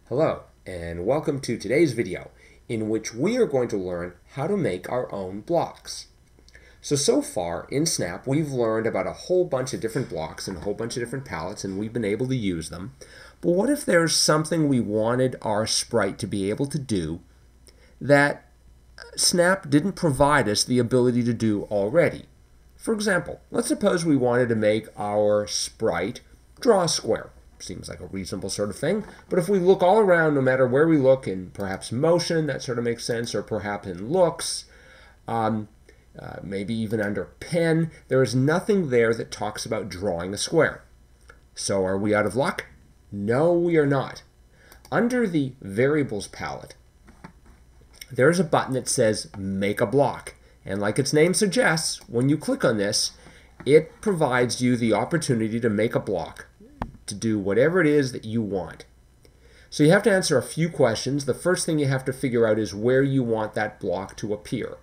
Hello, and welcome to today's video, in which we are going to learn how to make our own blocks. So far in Snap, we've learned about a whole bunch of different blocks and a whole bunch of different palettes, and we've been able to use them. But what if there's something we wanted our sprite to be able to do that Snap didn't provide us the ability to do already? For example, let's suppose we wanted to make our sprite draw a square. Seems like a reasonable sort of thing, but if we look all around, no matter where we look, in perhaps motion, that sort of makes sense, or perhaps in looks, maybe even under pen, there is nothing there that talks about drawing a square. So are we out of luck? No, we are not. Under the Variables palette, there's a button that says Make a Block. And like its name suggests, when you click on this, it provides you the opportunity to make a block, to do whatever it is that you want. So you have to answer a few questions. The first thing you have to figure out is where you want that block to appear.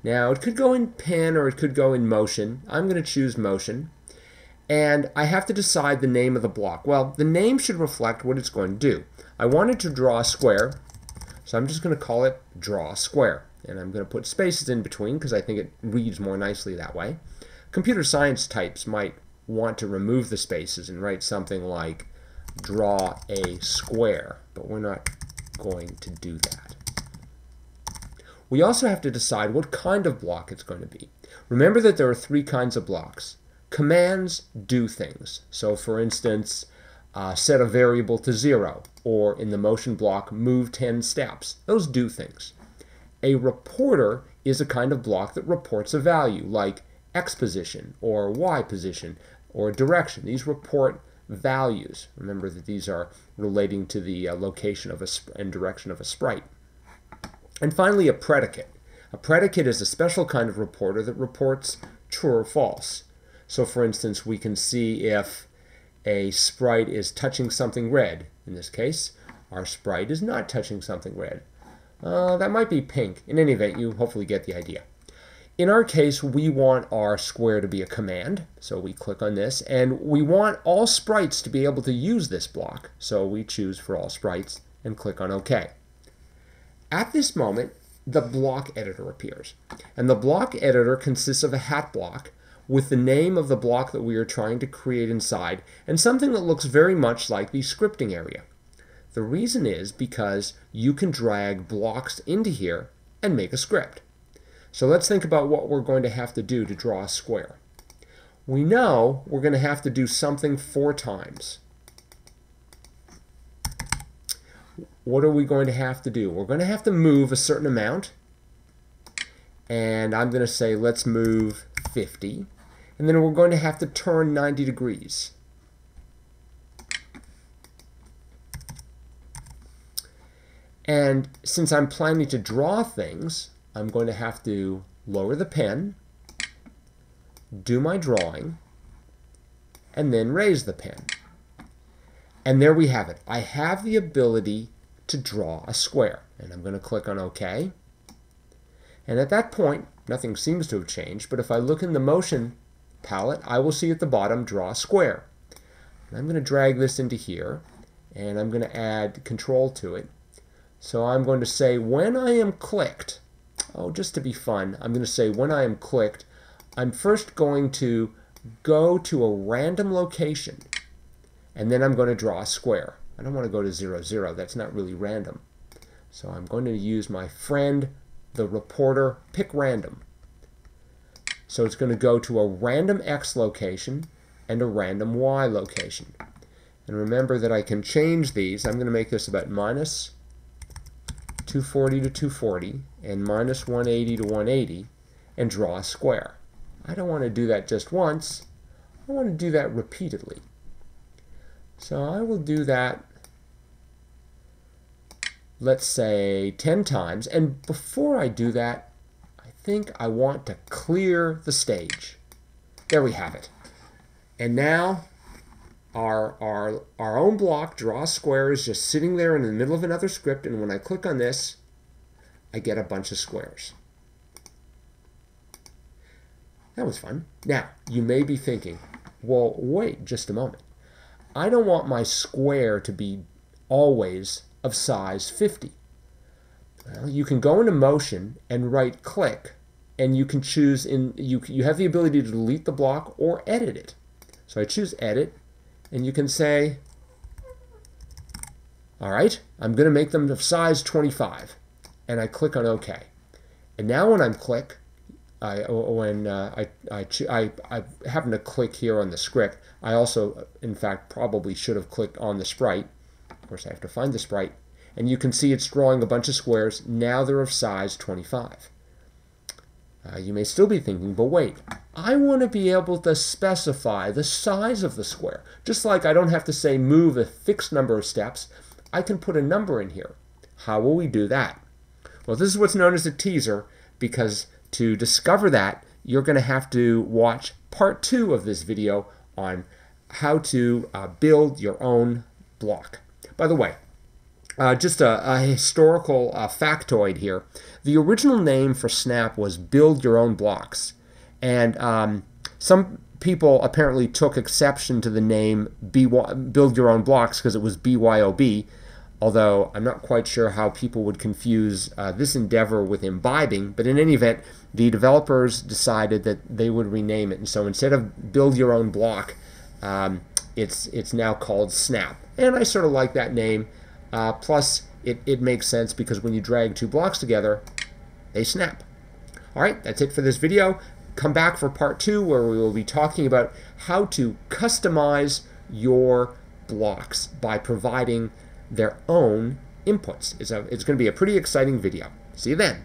Now, it could go in pen or it could go in motion. I'm going to choose motion. And I have to decide the name of the block. Well, the name should reflect what it's going to do. I wanted to draw a square, so I'm just going to call it Draw a Square. And I'm going to put spaces in between because I think it reads more nicely that way. Computer science types might want to remove the spaces and write something like draw a square, but we're not going to do that. We also have to decide what kind of block it's going to be. Remember that there are three kinds of blocks. Commands do things. So for instance, set a variable to 0, or in the motion block, move 10 steps. Those do things. A reporter is a kind of block that reports a value, like X position or Y position or direction. These report values. Remember that these are relating to the location of and direction of a sprite. And finally, a predicate. A predicate is a special kind of reporter that reports true or false. So for instance, we can see if a sprite is touching something red. In this case, our sprite is not touching something red. That might be pink. In any event, you hopefully get the idea. In our case, we want our square to be a command, so we click on this, and we want all sprites to be able to use this block, so we choose for all sprites and click on OK. At this moment, the block editor appears, and the block editor consists of a hat block with the name of the block that we are trying to create inside, and something that looks very much like the scripting area. The reason is because you can drag blocks into here and make a script. So let's think about what we're going to have to do to draw a square. We know we're going to have to do something 4 times. What are we going to have to do? We're going to have to move a certain amount. And I'm going to say let's move 50. And then we're going to have to turn 90 degrees. And since I'm planning to draw things, I'm going to have to lower the pen, do my drawing, and then raise the pen. And there we have it. I have the ability to draw a square. And I'm going to click on OK. And at that point, nothing seems to have changed, but if I look in the motion palette, I will see at the bottom, draw a square. And I'm going to drag this into here, and I'm going to add control to it. So I'm going to say when I am clicked, just to be fun, I'm going to say when I am clicked, I'm first going to go to a random location, and then I'm going to draw a square. I don't want to go to 0, 0. That's not really random. So I'm going to use my friend, the reporter, pick random. So it's going to go to a random X location and a random Y location. And remember that I can change these. I'm going to make this about minus 240 to 240 and minus 180 to 180 and draw a square. I don't want to do that just once. I want to do that repeatedly. So I will do that, let's say 10 times. And before I do that, I think I want to clear the stage. There we have it. And now our own block, draw a square, is just sitting there in the middle of another script, and when I click on this, I get a bunch of squares. That was fun. Now, you may be thinking, well, wait just a moment. I don't want my square to be always of size 50. Well, you can go into Motion and right click, and you can choose you have the ability to delete the block or edit it. So I choose edit, and you can say, all right, I'm going to make them of size 25, and I click on OK. And now when I click, I happen to click here on the script. I also, in fact, probably should have clicked on the sprite. Of course, I have to find the sprite. And you can see it's drawing a bunch of squares. Now they're of size 25. You may still be thinking, but wait, I want to be able to specify the size of the square. Just like I don't have to say move a fixed number of steps, I can put a number in here. How will we do that? Well, this is what's known as a teaser, because to discover that, you're going to have to watch part 2 of this video on how to build your own block. By the way, just a historical factoid here. The original name for Snap was Build Your Own Blocks. And some people apparently took exception to the name Build Your Own Blocks because it was BYOB, although I'm not quite sure how people would confuse this endeavor with imbibing. But in any event, the developers decided that they would rename it. And so instead of Build Your Own Block, it's now called Snap. And I sort of like that name. Plus, it makes sense because when you drag 2 blocks together, they snap. All right, that's it for this video. Come back for part 2 where we will be talking about how to customize your blocks by providing their own inputs. It's going to be a pretty exciting video. See you then.